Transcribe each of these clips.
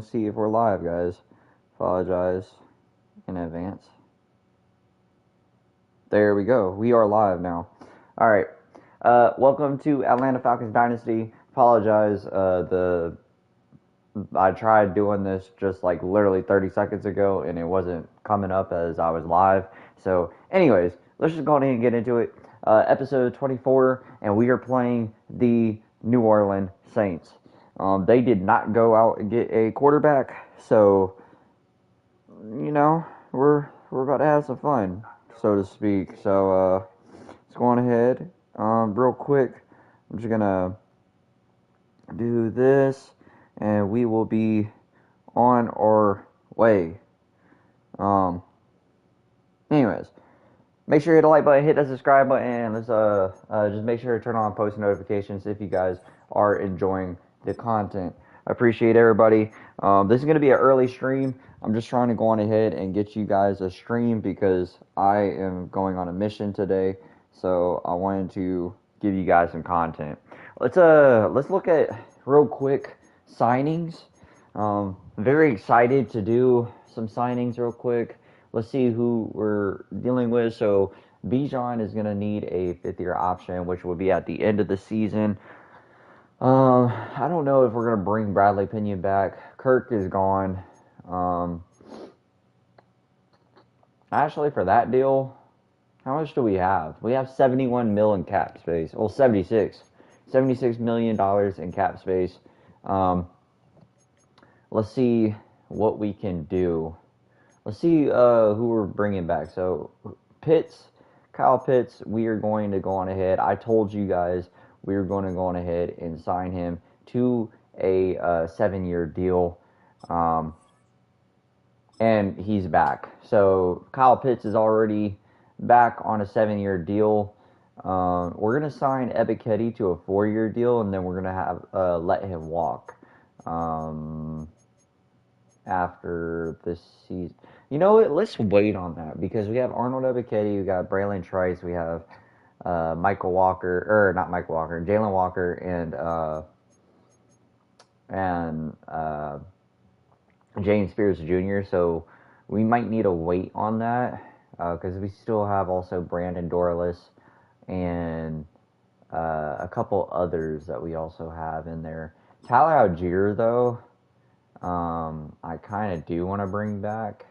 Let's see if we're live, guys. Apologize in advance. There we go. We are live now. All right. Welcome to Atlanta Falcons Dynasty. Apologize. I tried doing this just like literally 30 seconds ago, and it wasn't coming up as I was live. So, anyways, let's just go ahead and get into it. Episode 24, and we are playing the New Orleans Saints. They did not go out and get a quarterback, so we're about to have some fun, so to speak. So let's go on ahead. Real quick, I'm just gonna do this, and we will be on our way. Anyways, make sure you hit the like button, hit that subscribe button, and let's just make sure to turn on post notifications if you guys are enjoying the content. I appreciate everybody. This is going to be an early stream. I'm just trying to go on ahead and get you guys a stream because I am going on a mission today. So I wanted to give you guys some content. Let's look at real quick signings. Very excited to do some signings real quick. Let's see who we're dealing with. So Bijan is going to need a 5th-year option, which will be at the end of the season. I don't know if we're going to bring Bradley Pinion back. Kirk is gone. Actually, for that deal, how much do we have? We have $71 million in cap space. Well, $76 million in cap space. Let's see what we can do. Let's see who we're bringing back. So, Kyle Pitts, we are going to go on ahead. I told you guys we were going to go on ahead and sign him to a 7-year deal. And he's back. So, Kyle Pitts is already back on a 7-year deal. We're going to sign Ebiketie to a 4-year deal, and then we're going to have let him walk after this season. You know what? Let's wait on that because we have Arnold Ebiketie, we got Braylon Trice, we have Jalen Walker, and James Spears Jr. So we might need to wait on that because we still have also Brandon Dorlus and a couple others that we also have in there. Tyler Algier, though, I kind of do want to bring back.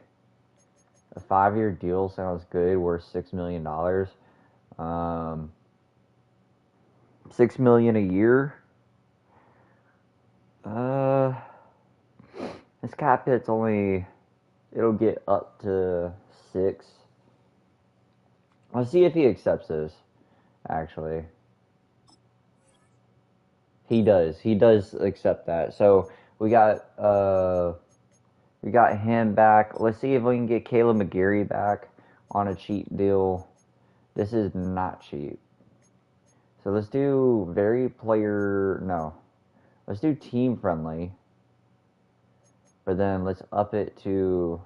A 5-year deal sounds good, worth $6 million. $6 million a year. His cap hit's it'll get up to 6. Let's see if he accepts this. Actually, he does. He does accept that. So we got him back. Let's see if we can get Caleb McGarry back on a cheap deal. This is not cheap. So let's do let's do team friendly. But then let's up it to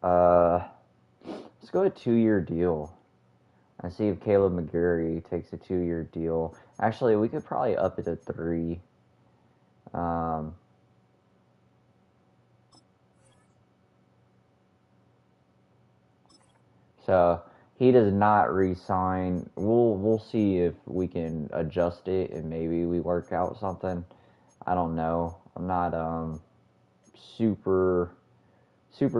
let's go a 2-year deal. And see if Caleb McGarry takes a 2-year deal. Actually, we could probably up it to 3. So he does not re-sign. We'll see if we can adjust it and maybe we work out something. I don't know. I'm not super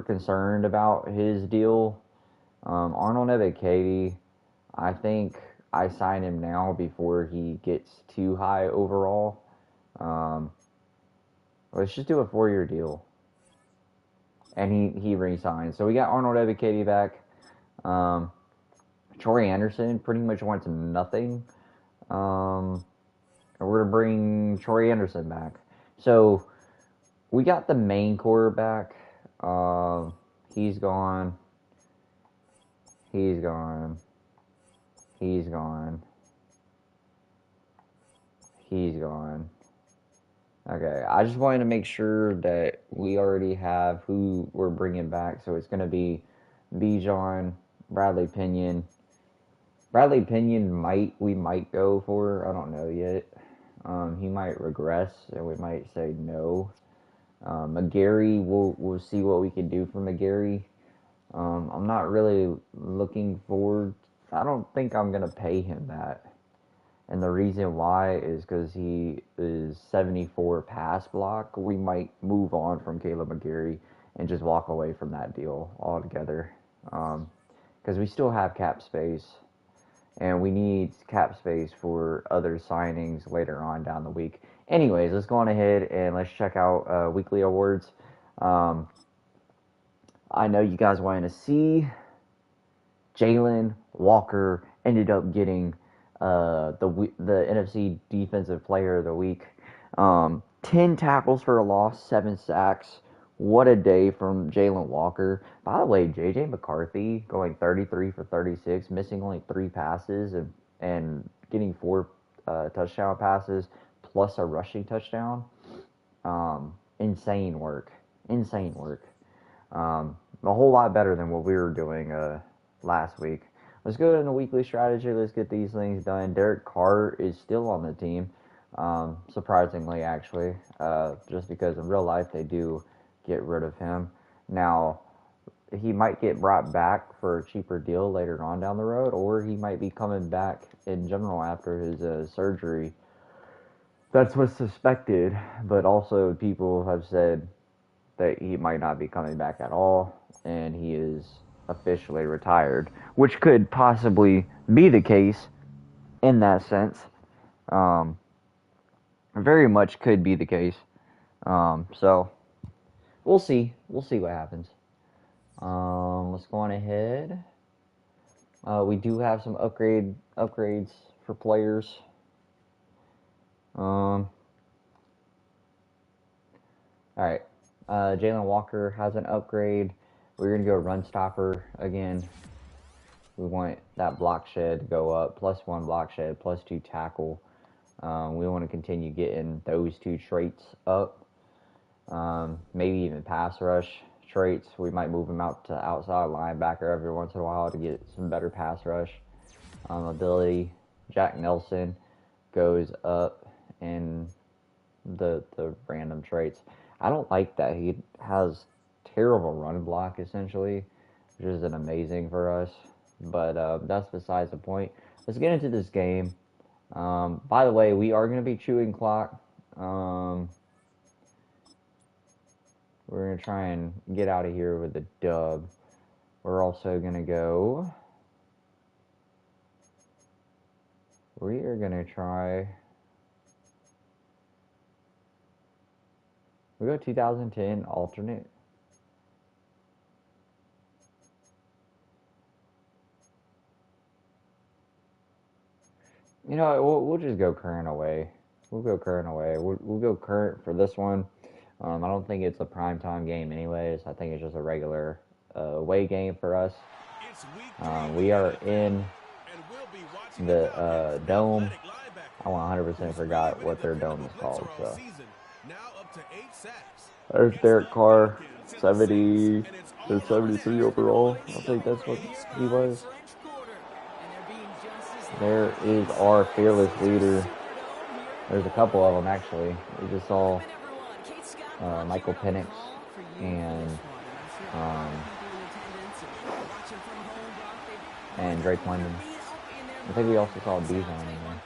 concerned about his deal. Arnold Ebiketie, I think I sign him now before he gets too high overall. Let's just do a 4-year deal. And he re-signs. So we got Arnold Ebiketie back. Troy Anderson pretty much wants nothing. And we're going to bring Troy Anderson back. So we got the main quarterback. He's gone. He's gone. He's gone. He's gone. Okay, I just wanted to make sure that we already have who we're bringing back. So it's going to be Bijan, Bradley Pinion. Bradley Pinion we might go for. I don't know yet. He might regress, and we might say no. McGarry, we'll see what we can do for McGarry. I'm not really looking forward. I don't think I'm gonna pay him that, and the reason why is because he is 74 pass block. We might move on from Caleb McGarry and just walk away from that deal altogether, because we still have cap space, and we need cap space for other signings later on down the week. Anyways, let's go on ahead and let's check out weekly awards. Um, I know you guys wanted to see Jalen Walker ended up getting the NFC Defensive Player of the Week. 10 tackles for a loss, 7 sacks. What a day from Jalen Walker. By the way, J.J. McCarthy going 33 for 36, missing only 3 passes and getting 4 touchdown passes plus a rushing touchdown. Insane work. Insane work. A whole lot better than what we were doing last week. Let's go into weekly strategy. Let's get these things done. Derek Carr is still on the team, surprisingly, actually, just because in real life they do get rid of him. Now, he might get brought back for a cheaper deal later on down the road, or he might be coming back in general after his surgery. That's what's suspected, but also people have said that he might not be coming back at all, and he is officially retired, which could possibly be the case in that sense. Very much could be the case. So we'll see. We'll see what happens. Let's go on ahead. We do have some upgrades for players. All right. Jalen Walker has an upgrade. We're going to go run stopper again. We want that block shed to go up, +1 block shed, +2 tackle. We want to continue getting those 2 traits up. Maybe even pass rush traits. We might move him out to outside linebacker every once in a while to get some better pass rush ability. Jack Nelson goes up in the random traits. I don't like that he has terrible run block, essentially, which isn't amazing for us, but that's besides the point. Let's get into this game. By the way, we are going to be chewing clock. We're going to try and get out of here with a dub. We're also going to go... We are going to try... We go 2010 alternate. You know, we'll just go current away. We'll go current away. We'll go current for this one. I don't think it's a primetime game anyways. I think it's just a regular away game for us. We are in the dome. I 100% forgot what their dome is called. So there's Derek Carr, 70 to 73 overall. I think that's what he was. There is our fearless leader. There's a couple of them, actually. We just saw Michael Penix and Drake London. I think we also saw Beasley in there.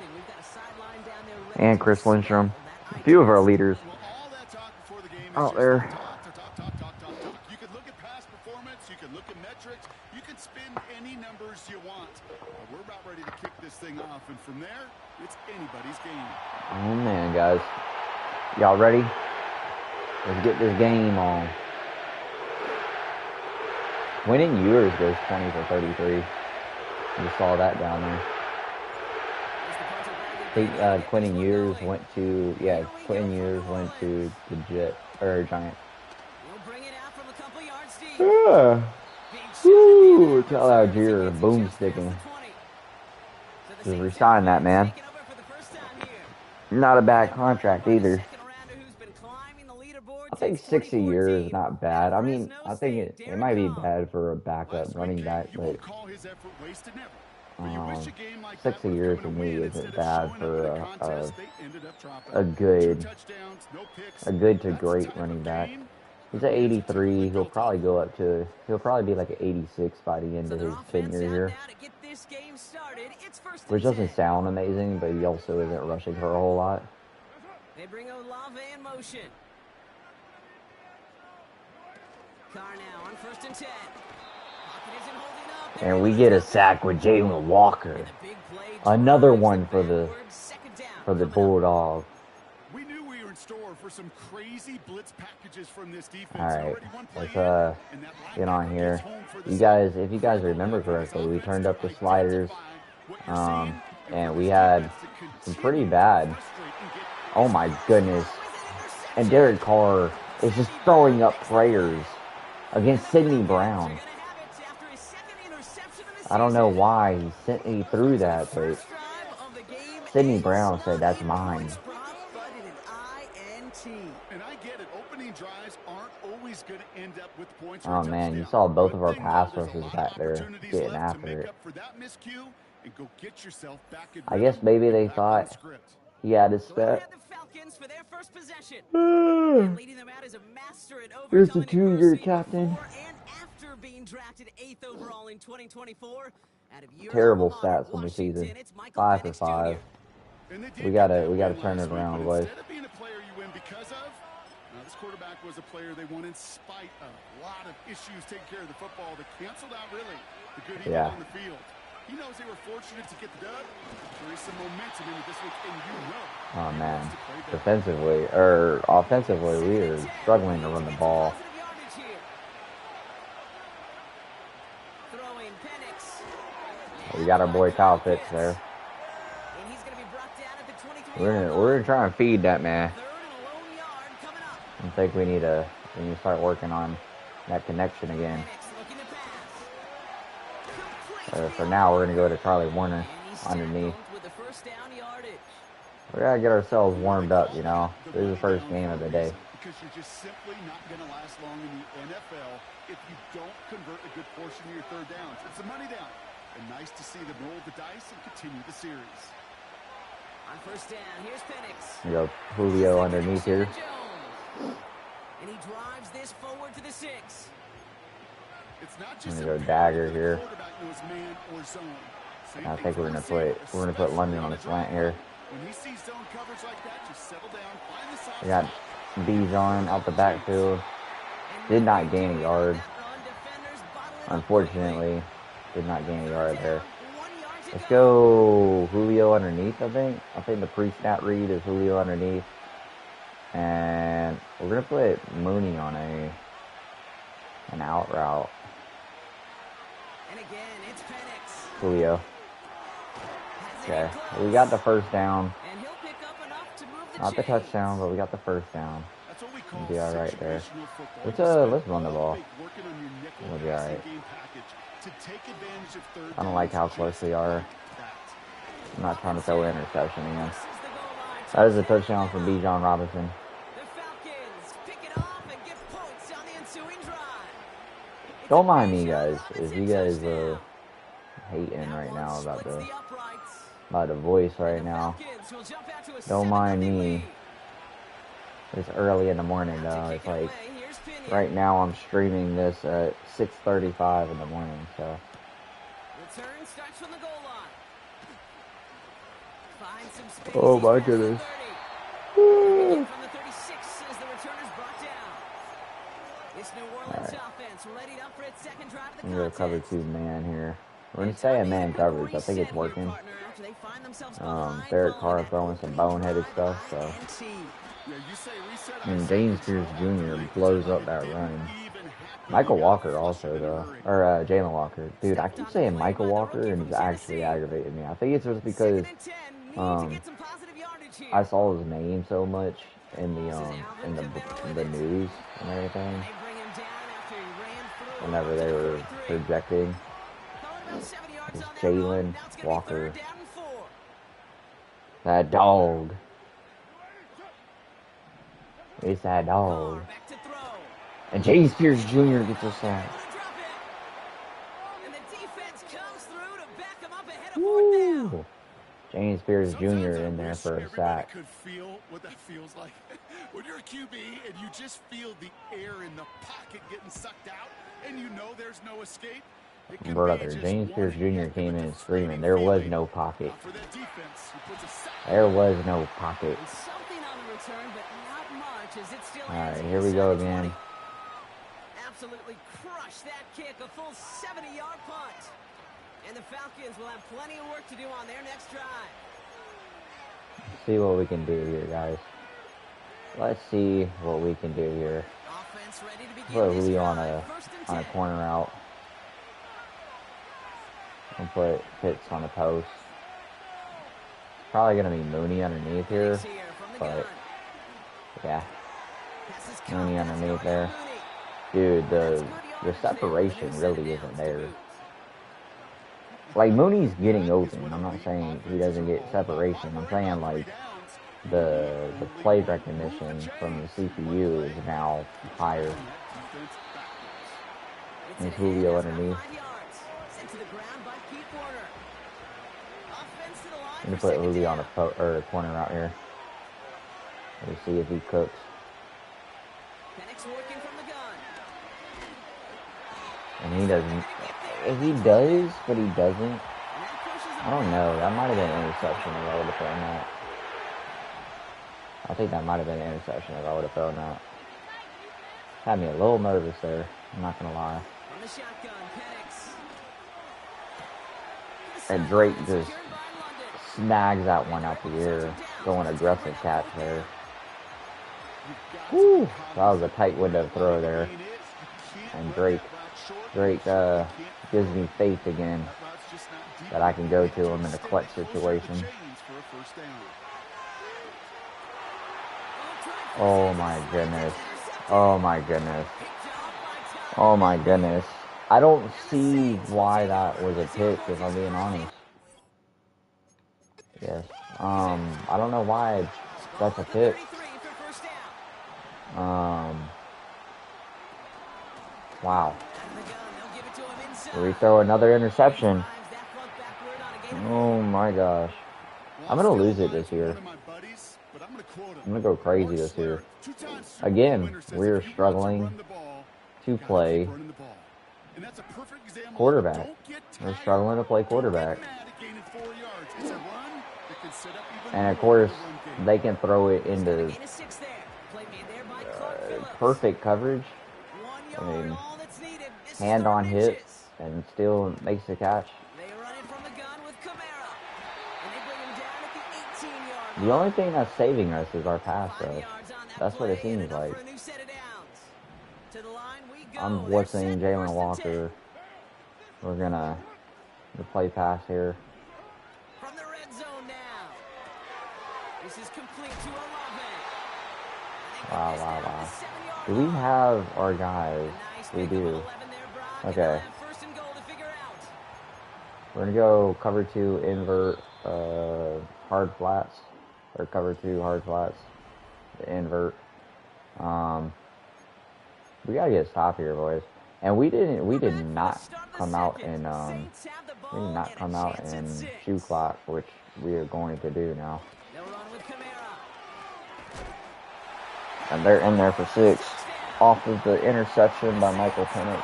And Chris Lindstrom. A few of our leaders out there. You could look at past performance, you could look at metrics, you could spin any numbers you want. We're about ready to kick this thing off, and from there, it's anybody's game. Oh man, guys. Y'all ready? Let's get this game on. Winning Ewers goes 20 for 33. You saw that down there. I think Quentin Ewers went to the Giant. Yeah. Woo! Tell Algier boomsticking. Just resign that, man. Not a bad contract either. I think 6 a year is not bad. I mean, I think it might be bad for a backup running back, but Well, you wish a game like 6 that a would year come to in a me win isn't instead of bad showing up for in a contest. They ended up dropping. a 2 good touchdowns, no picks. a good to That's the great type running of back. game He's the at wins are typically 83. He'll built probably on. go up to. He'll probably be like an 86 by the end So of their his offense tenure out here, now to get this game started. It's first which and 10. doesn't sound amazing, but he also isn't rushing for a whole lot. They bring Olave in motion. Carr now on first and 10. Pocket isn't holding up. And we get a sack with Jalen Walker. And the big play Another drives one it for the backwards. Second down coming up. Bulldog. We knew we were in store for some crazy blitz packages from this defense. All right, Already one play let's in, and that get on linebacker here. gets home for the You sack. guys, if you guys remember correctly, we turned up the Offense to sliders, identify what you're seeing, and for we this had defense to some continue pretty to bad. frustrate and get Oh my goodness! And Derek Carr is just throwing up prayers against Sidney Brown. I don't know why he threw that, but Sidney Brown said that's mine. And I get it. Opening drives aren't always going to end up with points. Oh man, you saw both of our pass rushes back there getting after it. I guess maybe they thought he had his step. Here's the 2-year captain. Terrible stats on the season. 5 for 5. We gotta turn it around, boys. Instead of being a player you win because of, this quarterback was a player they won in spite of. A lot of issues taking care of the football that canceled out really the good he did on the field. He knows they were fortunate to get the dub. There is some momentum into this week, and you know. Oh man, defensively or offensively, we are struggling to run the ball. We got our boy Kyle Pitts there. We're gonna try and feed that man. I think we need to start working on that connection again. For now, we're gonna go to Charlie Warner underneath. We gotta get ourselves warmed up, you know. This is the first game of the day. Because you're just simply not going to last long in the NFL if you don't convert a good portion of your third downs. It's a money down. And nice to see them roll the dice and continue the series. On first down, here's Penix. We go Julio underneath here. And he drives this forward to the 6. It's not I'm just gonna go dagger here. man or zone. I think we're gonna put London on the slant here. When he sees zone coverage like that, just settle down, find the side. We got Bijan out the backfield. Did not gain a yard. Unfortunately, did not gain a yard there. Let's go Julio underneath, I think. I think the pre-snap read is Julio underneath. And we're going to put Mooney on an out route. Julio. Okay, we got the first down. Not the touchdown, but we got the first down. We'll be all right there. Let's run the ball. We'll be all right. I don't like how close we are. I'm not trying to throw an interception again. That is a touchdown from Bijan Robinson. Don't mind me, guys. If you guys hating right now about the voice right now, don't mind me. It's early in the morning though. It's like right now I'm streaming this at 6:35 in the morning. So. Oh my goodness. All right. I'm gonna cover 2 man here. We're gonna stay in man coverage. I think it's working. Derek Carr throwing some boneheaded stuff. So. And James Pierce Jr. blows up that run. Michael Walker also, though. Or Jalen Walker. Dude, I keep saying Michael Walker, and it's actually aggravating me. I think it's just because I saw his name so much in the news and everything. Whenever they were projecting. It's Jalen Walker. That dog. It's that dog. And James Pierce Jr. gets a sack. James Spears Jr. Sometimes I in there wish for a everybody sack. could feel what that feels like. When you're a QB and you just feel the air in the pocket getting sucked out and you know there's no escape. It can be Brother, just James one Spears Jr. heck of came a in screaming. deflating There was feeling. no pocket. For that defense, who puts a sack There on was no pocket. And something on the return, but not much as it still All ends right, here we go again. Absolutely crushed that kick, a full 70-yard punt. And the Falcons will have plenty of work to do on their next drive. Let's see what we can do here, guys. Let's see what we can do here. Offense ready to begin Put this Julio on drive. a First and 10. corner route. And put Pitts on the post. Probably gonna be Mooney underneath here, Here from the but gun. yeah, Passes Mooney caught. underneath That's there. Mooney. Dude, the separation really isn't there. Like, Mooney's getting open. I'm not saying he doesn't get separation. I'm saying, like, the play recognition from the CPU is now higher. There's Julio underneath. I'm going to put Julio on a corner out here. Let's see if he cooks. And he doesn't. He does, but he doesn't. I don't know. That might have been an interception if I would have thrown that. I think that might have been an interception if I would have thrown that. Had me a little nervous there. I'm not going to lie. And Drake just snags that one out the air. Going aggressive catch there. Woo! That was a tight window throw there. And Drake gives me faith again that I can go to him in a clutch situation. Oh my goodness. Oh my goodness. Oh my goodness. I don't see why that was a pick, if I'm being honest. Yes. I don't know why that's a pick. Wow. We throw another interception. Oh my gosh. I'm going to lose it this year. I'm going to go crazy this year. Again, we're struggling to play quarterback. We're struggling to play quarterback. And of course, they can throw it into perfect coverage. I mean, hand on hip and still makes the catch. The only thing that's saving us is our pass rush. That's what it seems like. I'm blitzing Jalen Walker. We're gonna play pass here. From the red zone now. This is complete to Olave. Wow. Do we have our guys? We do. Okay. We're gonna go cover 2, invert, hard flats, or cover 2 hard flats, the invert. We gotta get a stop here, boys. And we did not come out and shoe clock, which we are going to do now. And they're in there for 6, off of the interception by Michael Penix.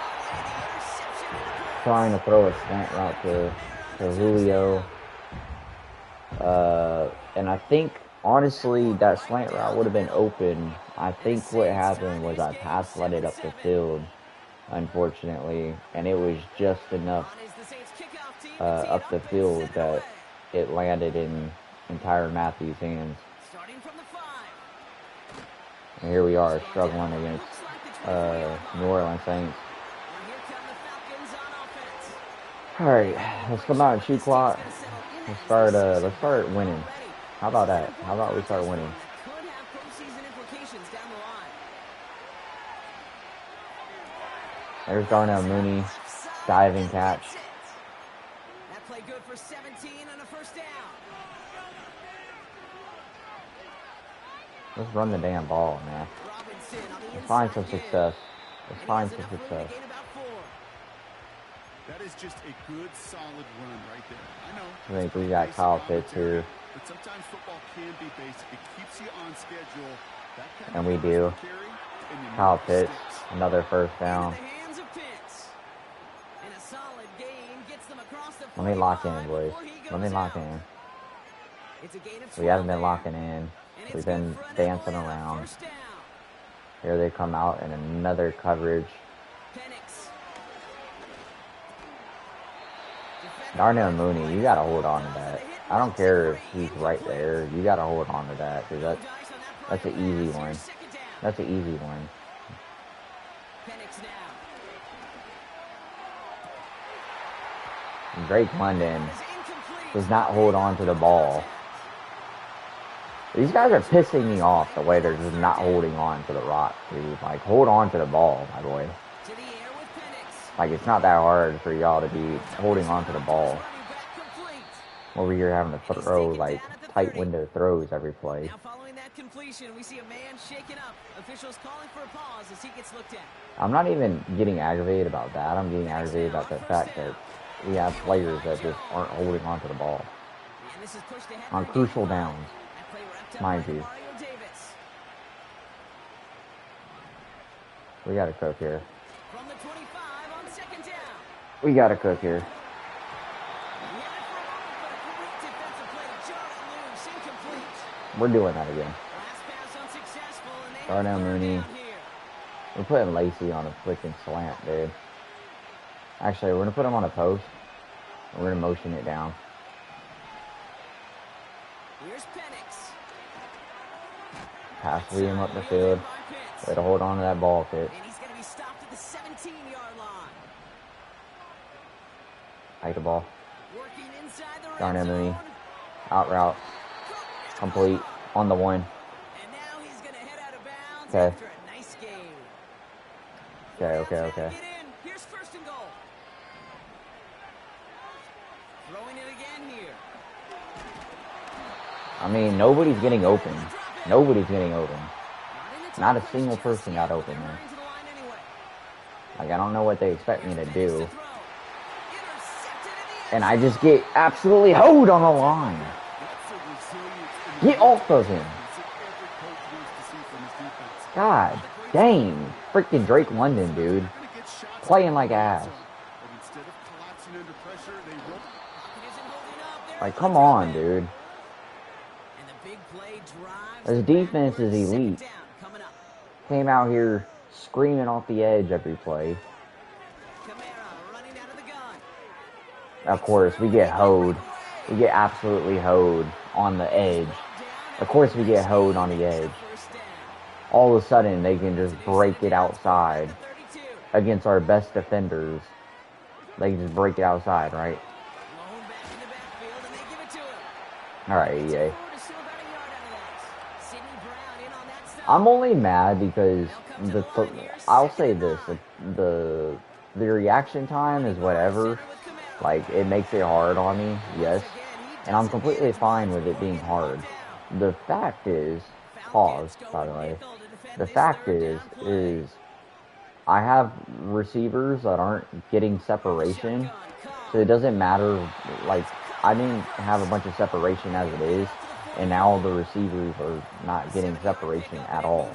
Trying to throw a slant route to Julio. And I think, honestly, that slant route would have been open. I think what happened was I pass-led it up the field, unfortunately. And it was just enough up the field that it landed in Tyrann Mathieu' hands. And here we are, struggling against New Orleans Saints. Alright, let's come out and shoot clock. Let's start winning. How about that? How about we start winning? There's Darnell Mooney, diving catch. That play good for 17 and a first down. Let's run the damn ball, man. Let's find some success. Let's find some success. That is just a good, solid run right there. I know. I think we got Kyle Pitts here. But sometimes football can be basic. It keeps you on schedule. That kind And we do. Kyle Pitts, another first down. Let me lock in, boys. Let me lock in. We haven't been locking in. We've been dancing around. Here they come out in another coverage. Darnell Mooney, you got to hold on to that. I don't care if he's right there. You got to hold on to that because that's an easy one. That's an easy one. Drake London does not hold on to the ball. These guys are pissing me off the way they're just not holding on to the rock, dude. Like, hold on to the ball, my boy. Like, it's not that hard for y'all to be holding on to the ball. Over here having to throw, like, tight window throws every play. Now following that completion, we see a man shaken up. Officials calling for a pause as he gets looked at. I'm not even getting aggravated about that. I'm getting aggravated about the fact that we have players that just aren't holding on to the ball. On crucial downs, mind you. We got to cook here. From the 25 on second down. We got to cook here. We're doing that again. Darnell Mooney. We're putting Lacey on a freaking slant, dude. Actually, we're going to put him on a post. And we're going to motion it down. Pass Liam up the field. Way to hold on to that ball, Pitts. Hike the ball. Darnell Mooney. Out route. Complete. On the one. Okay. Okay. Here's first and goal. Throwing it again here. I mean, nobody's getting open. Nobody's getting open. Not a single person got open there. Like, I don't know what they expect me to do. And I just get absolutely hoed on the line. Get off of him. God dang. Freaking Drake London, dude. Playing like ass. Like, come on, dude. This defense is elite. Came out here screaming off the edge every play. Of course, we get hoed. We get absolutely hoed on the edge. Of course, we get hoed on the edge. All of a sudden, they can just break it outside against our best defenders. They can just break it outside, right? All right, EA. I'm only mad because I'll say this: the reaction time is whatever. Like, it makes it hard on me, yes, and I'm completely fine with it being hard. The fact is, pause, by the way. The fact is I have receivers that aren't getting separation, so it doesn't matter. Like, I didn't have a bunch of separation as it is, and now the receivers are not getting separation at all.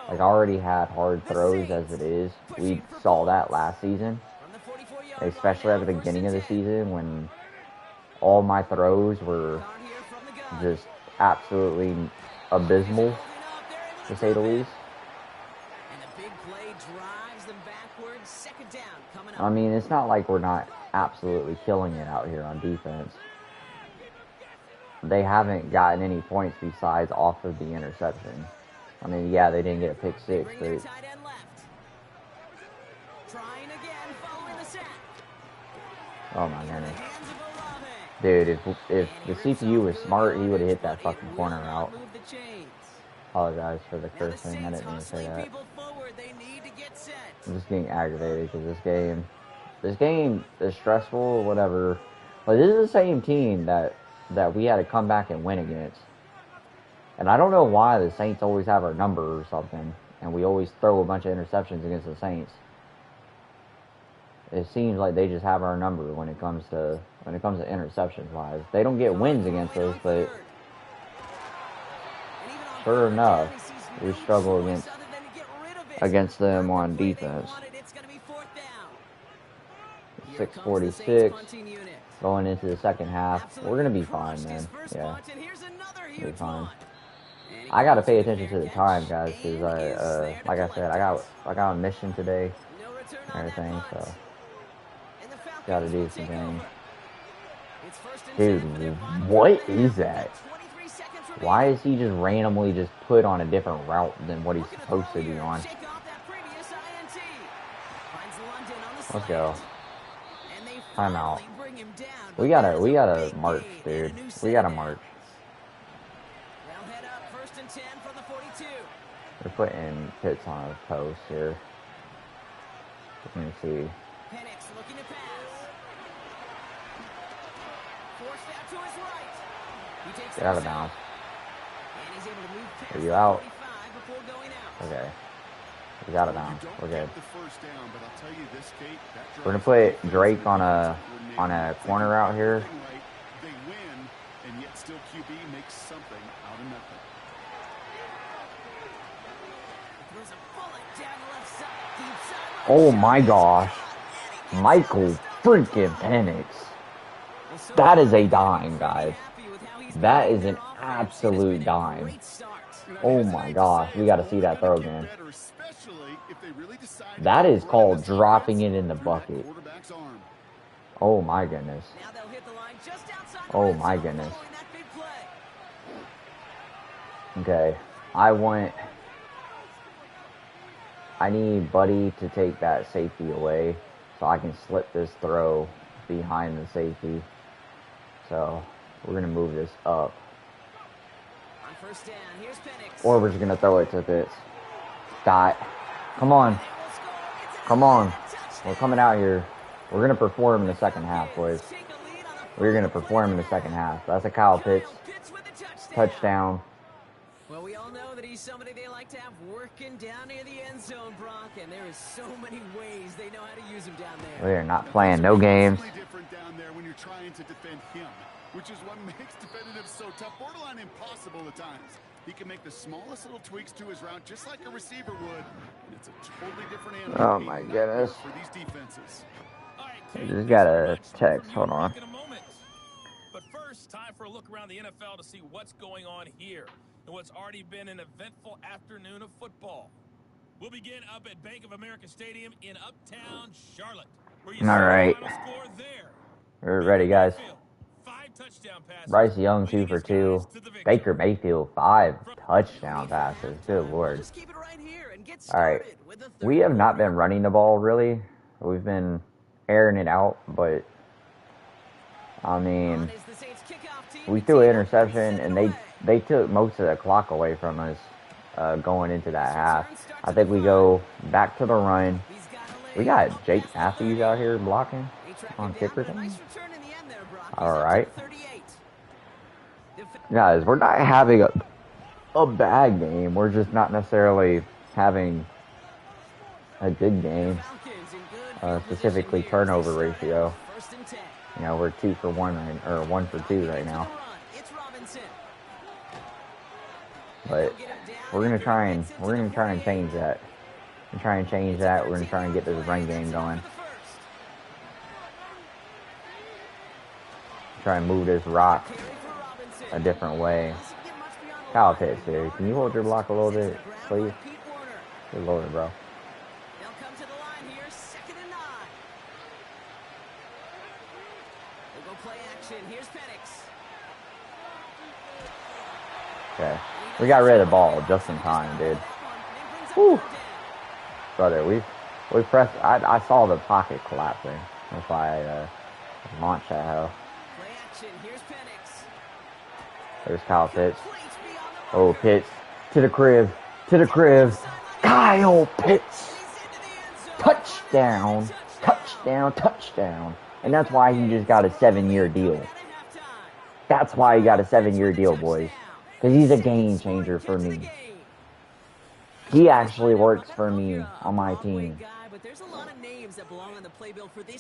Like, I already had hard throws as it is. We saw that last season, especially at the beginning of the season when all my throws were just absolutely abysmal, to say the least. I mean, it's not like we're not absolutely killing it out here on defense. They haven't gotten any points besides off of the interception. I mean, yeah, they didn't get a pick six, but... Oh my goodness. Dude, if the CPU was smart, he would have hit that fucking corner route. Apologize for the cursing, I didn't mean to say that. I'm just getting aggravated because this game is stressful, whatever. But this is the same team that we had to come back and win against. And I don't know why the Saints always have our number or something. and we always throw a bunch of interceptions against the Saints. It seems like they just have our number when it comes to interceptions wise. They don't get wins against us, but sure enough, we struggle against them on defense. 6:46 going into the second half. We're gonna be fine, man. Yeah, we'll be fine. I gotta pay attention to the time, guys, because like I said, I got a mission today, and everything, so gotta do some things. Dude, what is that? Why is he just randomly just put on a different route than what he's supposed to be on? Let's go. Timeout. We gotta march, dude. We gotta march. We're putting Pitts on a post here. Let me see. Get out of bounds. Are you out? Okay. He's out of bounds. We're good. We're gonna put Drake on a corner route here. They win, and yet still QB makes something out of nothing. Oh my gosh. Michael freaking Penix. That is a dime, guys. That is an absolute dime. Oh my gosh. We got to see that throw again. That is called dropping it in the bucket. Oh my goodness. Oh my goodness. Okay. I need Buddy to take that safety away so I can slip this throw behind the safety. So we're going to move this up. Or we're just going to throw it to Pitts. Dot. Come on. Come on. We're coming out here. We're going to perform in the second half, boys. We're going to perform in the second half. That's a Kyle Pitts. Touchdown. Well, we all know that he's somebody they like to have working down near the end zone, Brock, and there is so many ways they know how to use him down there. We are not playing no games. Different down there when you're trying to defend him, which is what makes defending him so tough, borderline impossible at times. He can make the smallest little tweaks to his route just like a receiver would, and it's a totally different animal. Oh my goodness. For these defenses. I just got a text. Hold on. But first, time for a look around the NFL to see what's going on here and what's already been an eventful afternoon of football. We'll begin up at Bank of America Stadium in Uptown Charlotte. All right. We're ready, guys. Bryce Young, 2 for 2. Baker Mayfield, 5 touchdown passes. Good Lord. All right. We have not been running the ball, really. We've been airing it out, but, I mean, we threw an interception, and they took most of the clock away from us going into that half. I think we go back to the run. We got Jake Matthews out here blocking on kicker thing. All right. Guys, we're not having a bad game. We're just not necessarily having a good game. Specifically turnover ratio. You know, we're 2 for 1 or 1 for 2 right now. But we're gonna try and change that. We're gonna try and get this run game going. Try and move this rock a different way. Kyle Pitts here. Can you hold your block a little bit, please? Good Lord, bro. Okay. We got rid of the ball just in time, dude. Whew. Brother, we pressed. I saw the pocket collapsing. That's why I launched that hell. There's Kyle Pitts. Oh, Pitts. To the crib. To the crib. Kyle Pitts. Touchdown. Touchdown. Touchdown. And that's why he just got a 7-year deal. That's why he got a 7-year deal, boys. Because he's a game changer for me. He actually works for me on my team.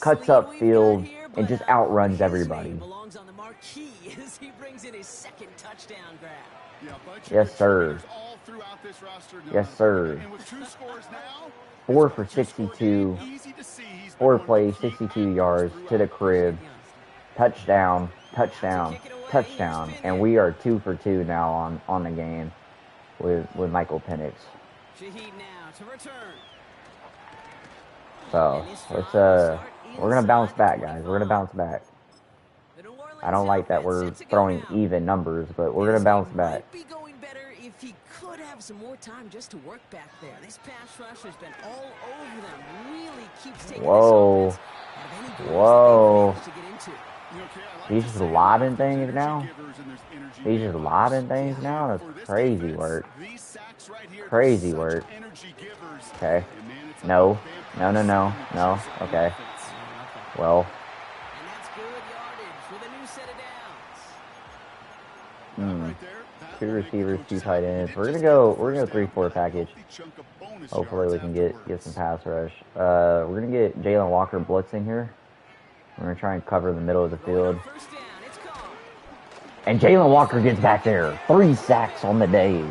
Cuts up field and just outruns everybody. Yes, sir. Yes, sir. 4 for 62. 4 plays, 62 yards to the crib. Touchdown, touchdown, touchdown. And we are 2 for 2 now on the game with Michael Penix. So let's we're gonna bounce back, guys. We're gonna bounce back. I don't like that we're throwing even numbers, but we're gonna bounce back. If he could have some more time just to work back there. This pass rush has been all over them. Really keeps taking Whoa. Whoa. He's just lobbing things now? He's just lobbing things now? That's crazy work. Crazy work. Okay. No. No, no, no. No. Okay. Well. Two receivers, 2 tight ends. We're gonna go 3-4 package. Hopefully we can get some pass rush. We're gonna get Jalen Walker blitzing here. We're gonna try and cover the middle of the field. And Jalen Walker gets back there. 3 sacks on the day.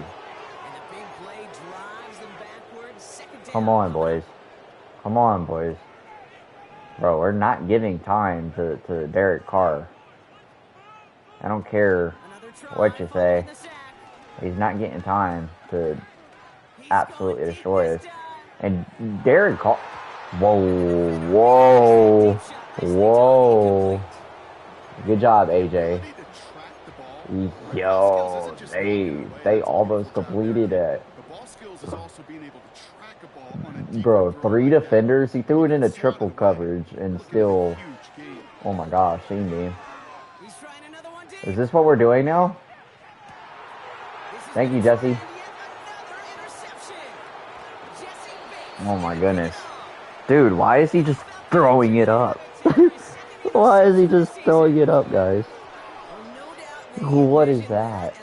Come on, boys. Come on, boys. Bro, we're not giving time to Derek Carr. I don't care what you say. He's not getting time to absolutely destroy us. And Derek Carr. Whoa, whoa, whoa. Good job, AJ. Yo, they almost completed it. Bro, 3 defenders. He threw it into triple coverage and still. Oh my gosh, he me. Is this what we're doing now? Thank you, Jesse. Oh my goodness. Dude, why is he just throwing it up? Why is he just throwing it up, guys? What is that?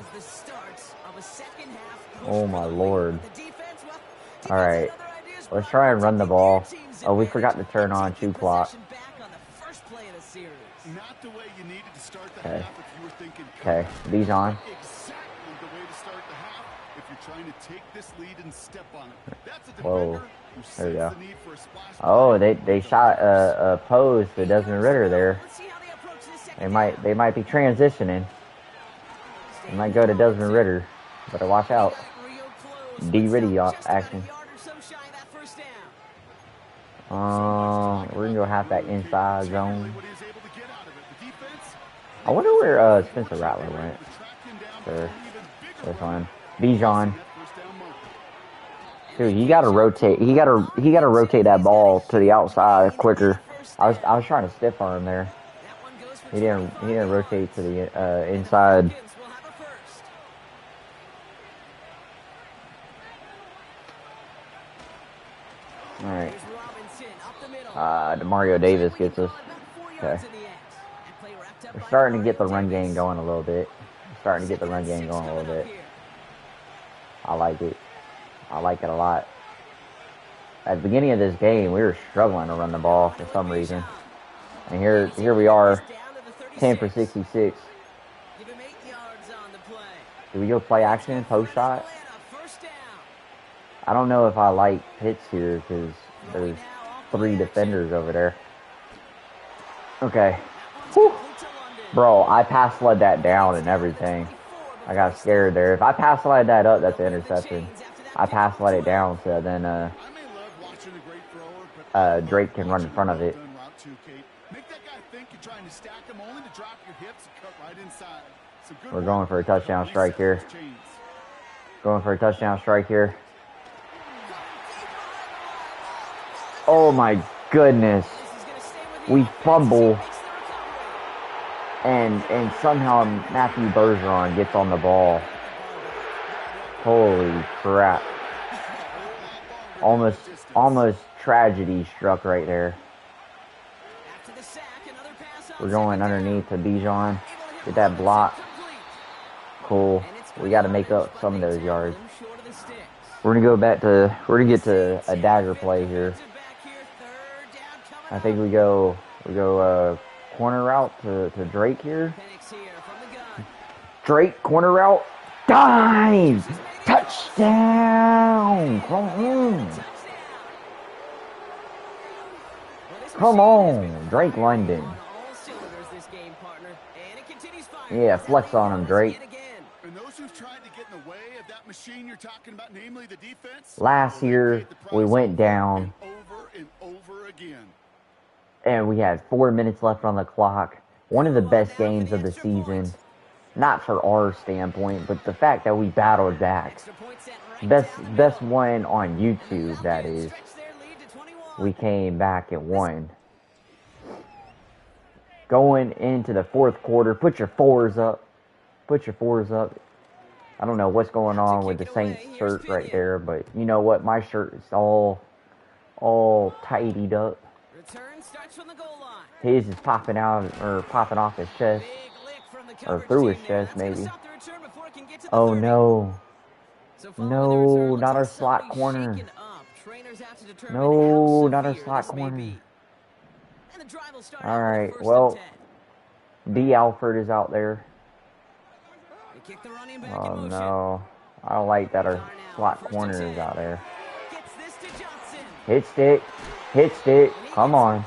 Oh my lord. Alright. Let's try and run the ball. Oh, we forgot to turn on 2 clock. Okay. Okay. Bijan. Whoa. There we go. Oh, they shot a pose to Desmond Ridder there. They might be transitioning. They might go to Desmond Ridder. Better watch out. D-Riddy action. We're gonna go half that inside zone. I wonder where Spencer Rattler went. Sure. This one. Bijan. Dude, you gotta rotate. He gotta rotate that ball to the outside quicker. I was trying to stiff arm there. He didn't rotate to the inside. All right. DeMario Davis gets us. Okay. We're starting to get the run game going a little bit. I like it. I like it a lot. At the beginning of this game, we were struggling to run the ball for some reason. And here we are, 10 for 66. Do we go play action, post shot? I don't know if I like Pitts here because there's 3 defenders over there. Okay. Whew. Bro, I pass led that down and everything. I got scared there. If I pass led that up, that's an interception. I pass let it down so then Drake can run in front of it. We're going for a touchdown strike here. Oh my goodness. We fumble. And somehow Matthew Bergeron gets on the ball. Holy crap. Almost tragedy struck right there. We're going underneath to Bijan. Get that block. Cool. We got to make up some of those yards. We're gonna get to a dagger play here. I think we go corner route to Drake here. Drake corner route, dive, touchdown! Come on, Drake London. Yeah, flex on him, Drake. And those who've tried to get in the way of that machine you're talking about, namely the defense. Last year, we went down. Over and over again. And we had 4 minutes left on the clock. One of the best games of the season. Not for our standpoint, but the fact that we battled back. Best one on YouTube, that is. We came back and won. Going into the fourth quarter, put your fours up. Put your fours up. I don't know what's going on with the Saints shirt right there, but you know what? My shirt is all tidied up. His is popping out or popping off his chest. Or through his chest, maybe. Oh no. No, not our slot corner. No, not our slot corner. Alright, well, D. Alford is out there. Oh no. I don't like that our slot corner is out there. Hit stick. Hit stick. Come on.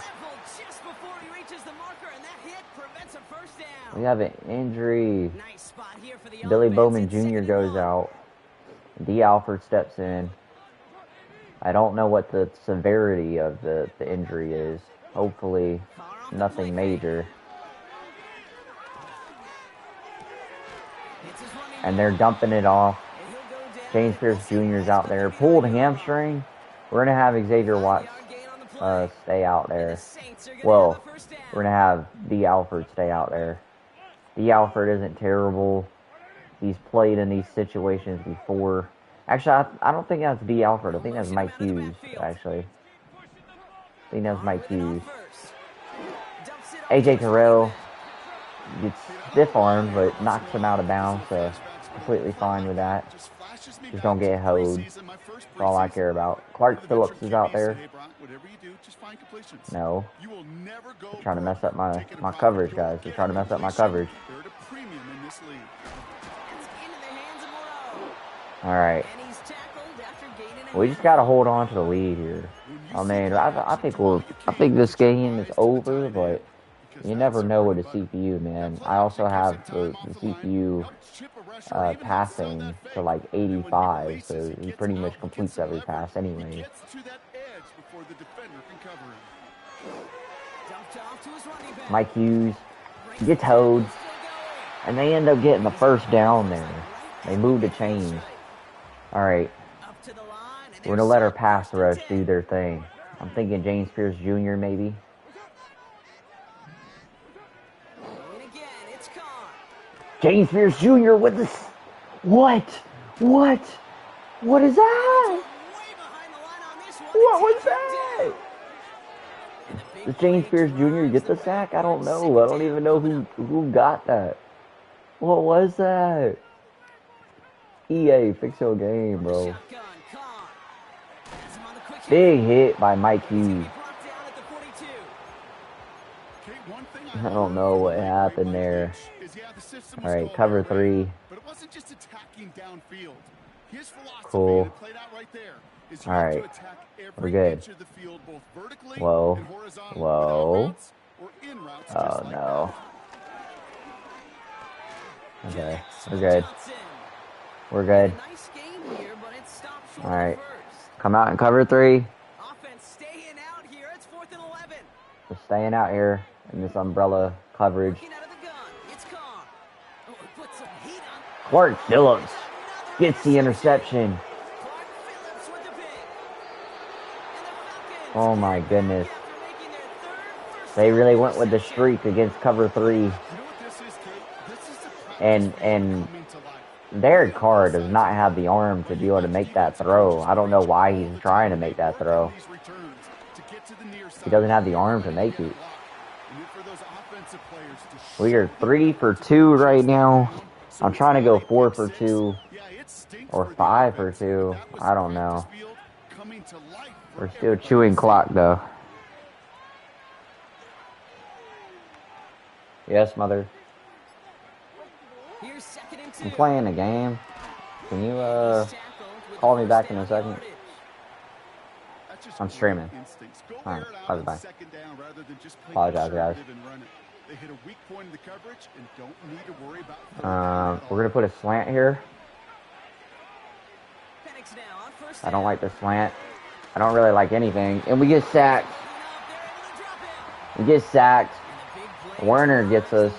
We have an injury. Billy Bowman Jr. goes out. D. Alford steps in. I don't know what the severity of the injury is. Hopefully, nothing major. And they're dumping it off. James Pierce Jr. is out there. Pulled hamstring. We're going to have Xavier Watts stay out there. Well, we're going to have D. Alford stay out there. D. Alford isn't terrible. He's played in these situations before. Actually, I don't think that's D. Alford. I think that's Mike Hughes, actually. I think that's Mike Hughes. AJ Terrell gets stiff-armed, but knocks him out of bounds, so completely fine with that. Just don't get hoed. That's all I care about. Clark Phillips is out there. No. They're trying to mess up my coverage, guys. They're trying to mess up my coverage. Alright. We just gotta hold on to the lead here. I mean, I think this game is over, but you never know with a CPU, man. I also have the CPU passing to like 85, so he pretty much completes every pass anyway. Mike Hughes gets hoed, and they end up getting the first down there. They move the chains. Alright, we're going to let our pass rush do their thing. I'm thinking James Pierce Jr. maybe. James Pierce Jr. with this. What? What? What is that? What was that? Did James Pierce Jr. get the sack? I don't know. I don't even know who got that. What was that? EA, fix your game, bro. Big hit by Mike Hughes. I don't know what happened there. Alright, cover 3. Cool. Alright. We're good. Whoa. Whoa. Oh no. Okay. We're good. We're good. Alright. Come out and cover 3. We're staying out here in this umbrella coverage. Clark Phillips gets the interception. Oh my goodness. They really went with the streak against cover 3. And Derek Carr does not have the arm to be able to make that throw. I don't know why he's trying to make that throw. He doesn't have the arm to make it. We are 3 for 2 right now. I'm trying to go 4 for 2. Or 5 for 2. I don't know. We're still chewing clock, though. Yes, mother. I'm playing a game. Can you, call me back in a second? I'm streaming. Alright, bye-bye. Apologize, guys. We're going to put a slant here. I don't like the slant. I don't really like anything. And we get sacked. We get sacked. Werner gets us.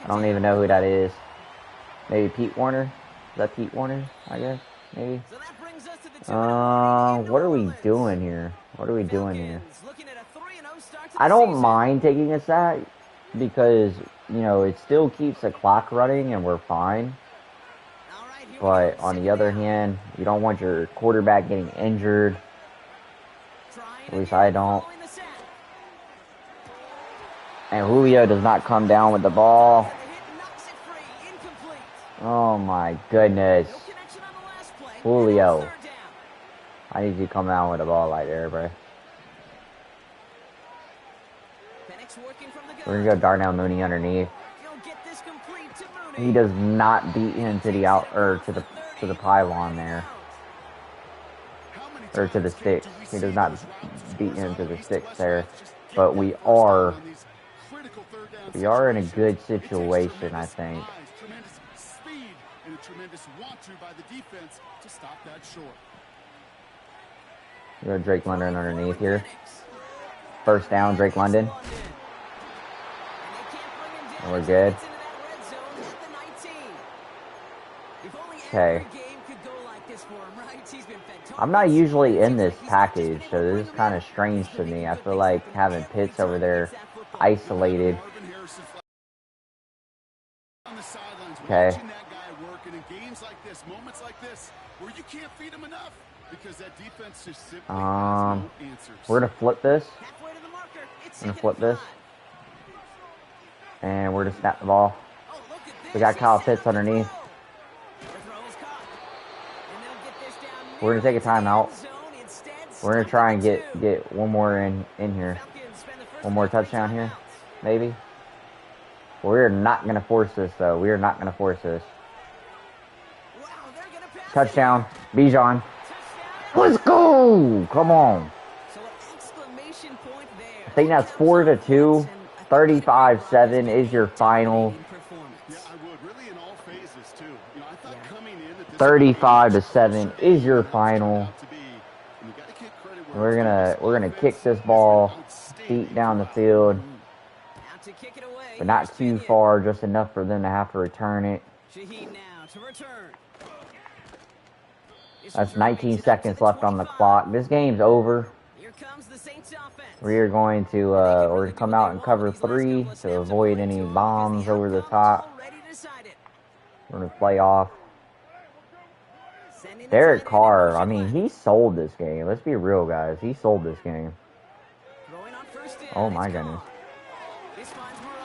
I don't even know who that is. Maybe Pete Werner? Is that Pete Werner, I guess? Maybe. What are we doing here? What are we doing here? I don't mind taking a sack because, you know, it still keeps the clock running and we're fine. But on the other hand, you don't want your quarterback getting injured. At least I don't. And Julio does not come down with the ball. Oh my goodness. Julio. I need you to come down with the ball like there, bro. We're gonna go Darnell Mooney underneath. He does not beat him to the out or to the pylon there. Or to the sticks. He does not beat him to the sticks there. But we are in a good situation, I think. We got Drake London underneath here. First down, Drake London. And we're good. Okay. I'm not usually in this package, so this is kind of strange to me. I feel like having Pitts over there isolated. Okay. We're gonna flip this. And we're gonna snap the ball. We got Kyle Pitts underneath. We're gonna take a timeout. We're gonna try and get one more in here. One more touchdown here, maybe. We're not gonna force this though. We are not gonna force this. Touchdown, Bijan. Let's go! Come on. I think that's 4-2. 35-7 is your final. 35-7 is your final. We're gonna kick this ball deep down the field, but not too far, just enough for them to have to return it. That's 19 seconds left on the clock. This game's over. We are going to we're gonna come out and cover 3 to avoid any bombs over the top. We're gonna play off. Derek Carr, I mean, he sold this game. Let's be real, guys. He sold this game. Oh my goodness.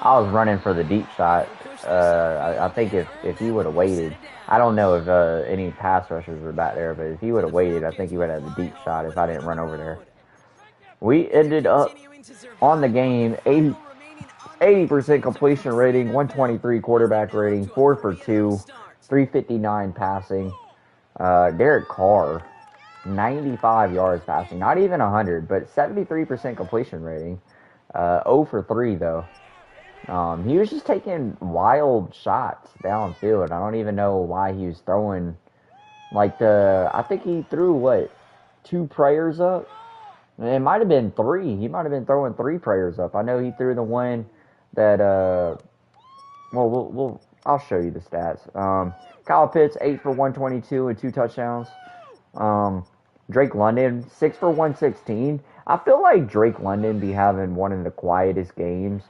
I was running for the deep shot. I think if he would have waited, I don't know if any pass rushers were back there, but if he would have waited, I think he would have had the deep shot if I didn't run over there. We ended up on the game 80% completion rating, 123 quarterback rating, 4 for 2, 359 passing. Derek Carr, 95 yards passing, not even 100, but 73% completion rating. 0 for 3 though. He was just taking wild shots downfield. I don't even know why he was throwing I think he threw 2 prayers up? It might have been 3. He might have been throwing 3 prayers up. I know he threw the one that I'll show you the stats. Kyle Pitts, 8 for 122 and 2 touchdowns. Drake London, 6 for 116. I feel like Drake London be having one of the quietest games.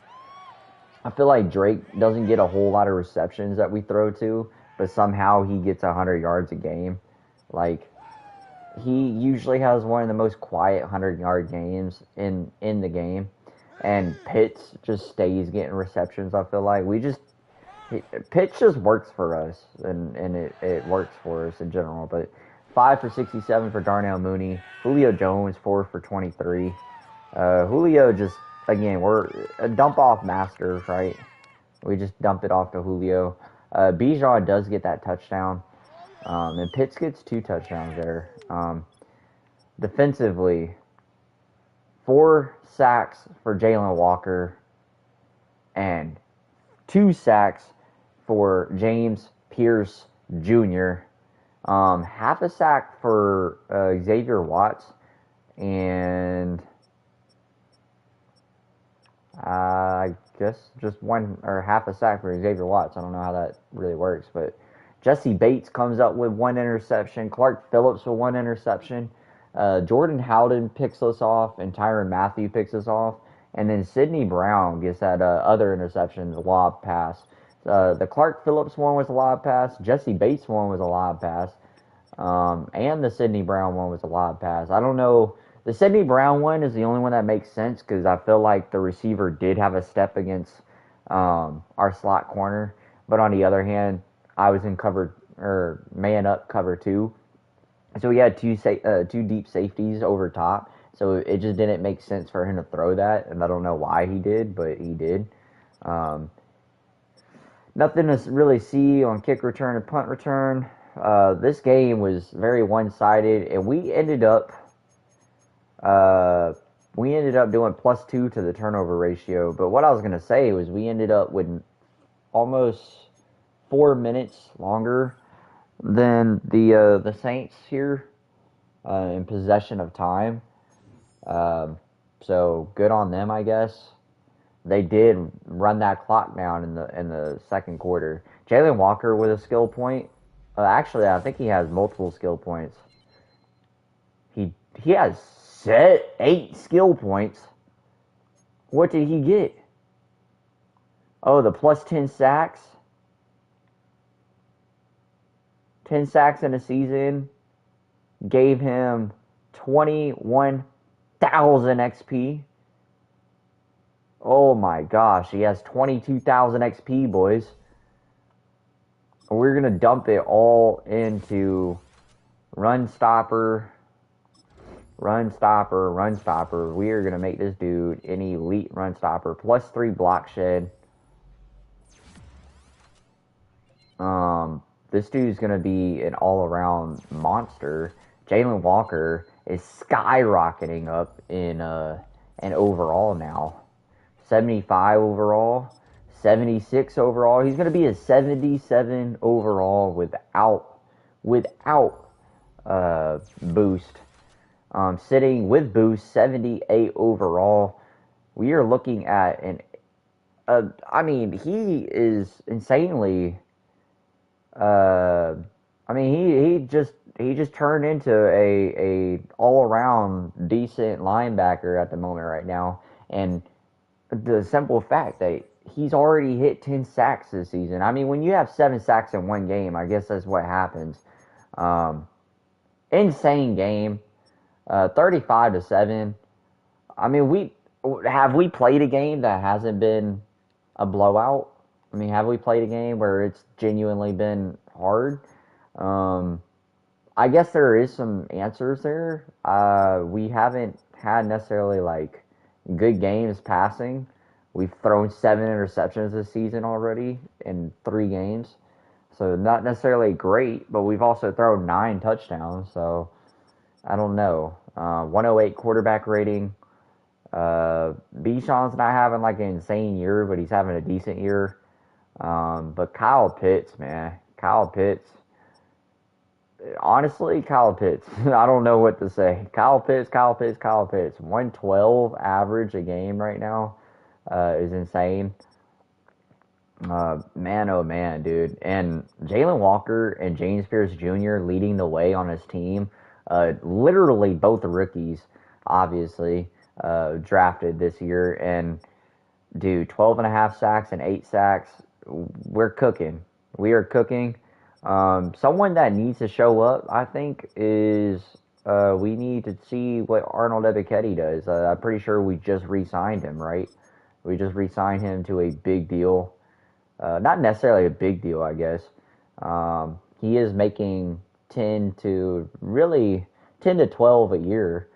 I feel like Drake doesn't get a whole lot of receptions that we throw to, but somehow he gets 100 yards a game. He usually has one of the most quiet 100-yard games in the game. And Pitts just stays getting receptions, I feel like. Pitch just works for us, and it works for us in general. But 5 for 67 for Darnell Mooney. Julio Jones 4 for 23. Julio just, again, we're a dump off master, right? We just dumped it off to Julio. Bijan does get that touchdown, and Pitts gets 2 touchdowns there. Defensively, 4 sacks for Jalen Walker and 2 sacks for James Pierce Jr. Half a sack for Xavier Watts, and I guess just 1 or half a sack for Xavier Watts. I don't know how that really works, but Jesse Bates comes up with 1 interception. Clark Phillips with 1 interception. Jordan Howden picks us off, and Tyrann Mathieu picks us off. And then Sidney Brown gets that other interception, the lob pass. The Clark Phillips one was a lob pass. Jesse Bates one was a lob pass. And the Sidney Brown one was a lob pass. I don't know. The Sidney Brown one is the only one that makes sense because I feel like the receiver did have a step against our slot corner. But on the other hand, I was in man up cover 2. So we had 2 deep safeties over top. So it just didn't make sense for him to throw that. And I don't know why he did, but he did. Nothing to really see on kick return and punt return. This game was very one-sided, and we ended up doing +2 to the turnover ratio. But what I was going to say was we ended up with almost 4 minutes longer than the Saints here in possession of time. So good on them, I guess. They did run that clock down in the second quarter. Jalen Walker with a skill point. Actually, I think he has multiple skill points. He has 8 skill points. What did he get? Oh, the +10 sacks. 10 sacks in a season gave him 21,000 XP. Oh my gosh, he has 22,000 XP, boys. We're going to dump it all into run stopper. We are going to make this dude an elite run stopper. +3 block shed. This dude's going to be an all-around monster. Jalen Walker is skyrocketing up in overall now. 75 overall, 76 overall. He's going to be a 77 overall without boost. Sitting with boost, 78 overall. We are looking at he is insanely. He just turned into a all around decent linebacker at the moment right now, and the simple fact that he's already hit 10 sacks this season. I mean, when you have 7 sacks in one game, I guess that's what happens. Insane game. 35-7. I mean, we played a game that hasn't been a blowout? I mean, have we played a game where it's genuinely been hard? I guess there is some answers there. We haven't had necessarily like good games passing. We've thrown 7 interceptions this season already in 3 games. So not necessarily great, but we've also thrown 9 touchdowns. So I don't know. 108 quarterback rating. Bijan's not having like an insane year, but he's having a decent year. But Kyle Pitts, man. Honestly, Kyle Pitts. I don't know what to say. Kyle Pitts. 112 average a game right now is insane. Man, oh man, dude. And Jalen Walker and James Pierce Jr. leading the way on his team. Literally both rookies, obviously, drafted this year. And, dude, 12.5 sacks and 8 sacks. We're cooking. We are cooking. Someone that needs to show up, I think, is we need to see what Arnold Ebiketie does. I'm pretty sure we just re-signed him, right? We just re-signed him to a big deal. not necessarily a big deal, I guess. He is making 10 to 12 a year.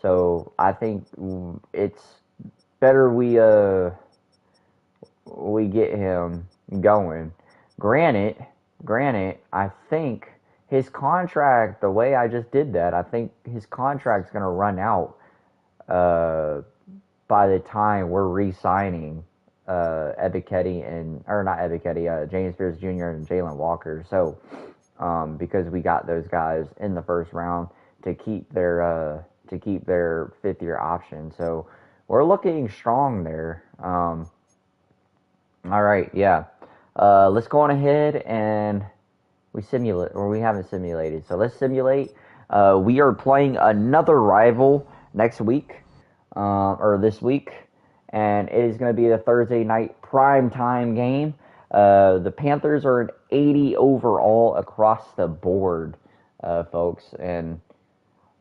So I think it's better we get him going. Granted, I think his contract, the way I just did that, I think his contract's going to run out by the time we're re-signing James Spears Jr. and Jalen Walker. So, because we got those guys in the first round to keep their fifth-year option. So, we're looking strong there. All right, yeah. Let's go on ahead and we haven't simulated. So let's simulate. We are playing another rival next week, or this week, and it is going to be the Thursday night prime time game. The Panthers are an 80 overall across the board, folks, and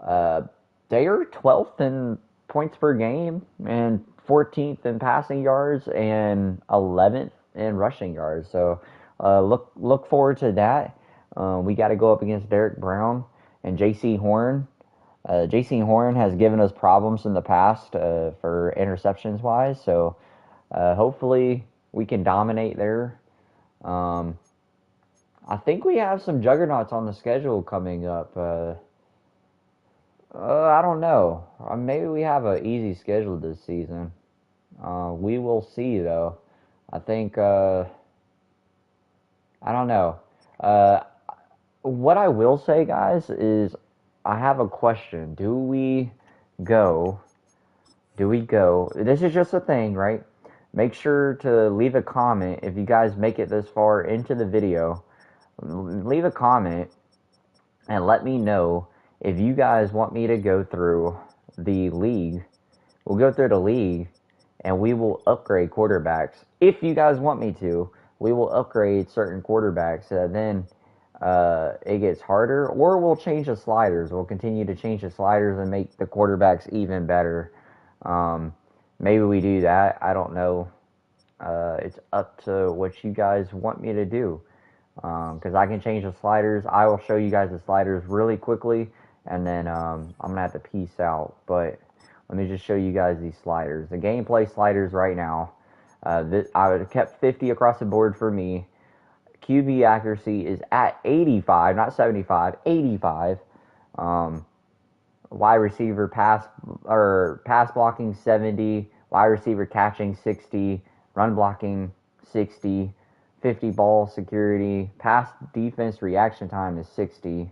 they are 12th in points per game and 14th in passing yards and 11th in rushing yards. So look forward to that. We got to go up against Derek Brown and J.C. Horn. J.C. Horn has given us problems in the past for interceptions wise, so hopefully we can dominate there. I think we have some juggernauts on the schedule coming up. I don't know. Maybe we have an easy schedule this season. We will see, though. I think, I don't know. What I will say, guys, is I have a question. Do we go? This is just a thing, right? Make sure to leave a comment if you guys make it this far into the video. Leave a comment and let me know if you guys want me to go through the league. We'll go through the league and we will upgrade quarterbacks. If you guys want me to, we will upgrade certain quarterbacks. Then it gets harder, or we'll change the sliders. We'll continue to change the sliders and make the quarterbacks even better. Maybe we do that. I don't know. It's up to what you guys want me to do. Because I can change the sliders. I will show you guys the sliders really quickly, and then I'm going to have to peace out. But let me just show you guys these sliders. The gameplay sliders right now. I would have kept 50 across the board for me. QB accuracy is at 85, not 75, 85. Wide receiver pass blocking 70, wide receiver catching 60, run blocking 60, 50 ball security, pass defense reaction time is 60,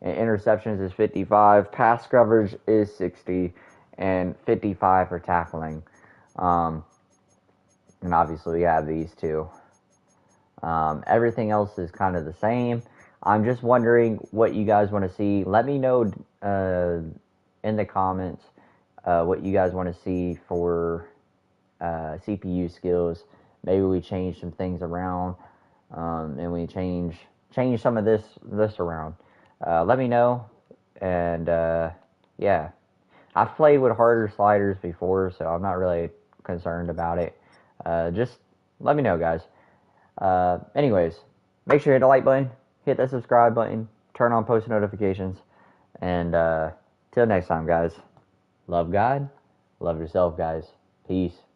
and interceptions is 55, pass coverage is 60, and 55 for tackling. And obviously we have these two. Everything else is kind of the same. I'm just wondering what you guys want to see. Let me know in the comments what you guys want to see for CPU skills. Maybe we change some things around, and we change some of this around. Let me know, and yeah, I've played with harder sliders before, so I'm not really concerned about it. Just let me know, guys. Anyways, make sure you hit the like button, hit that subscribe button, turn on post notifications, and till next time, guys. Love God, love yourself, guys. Peace.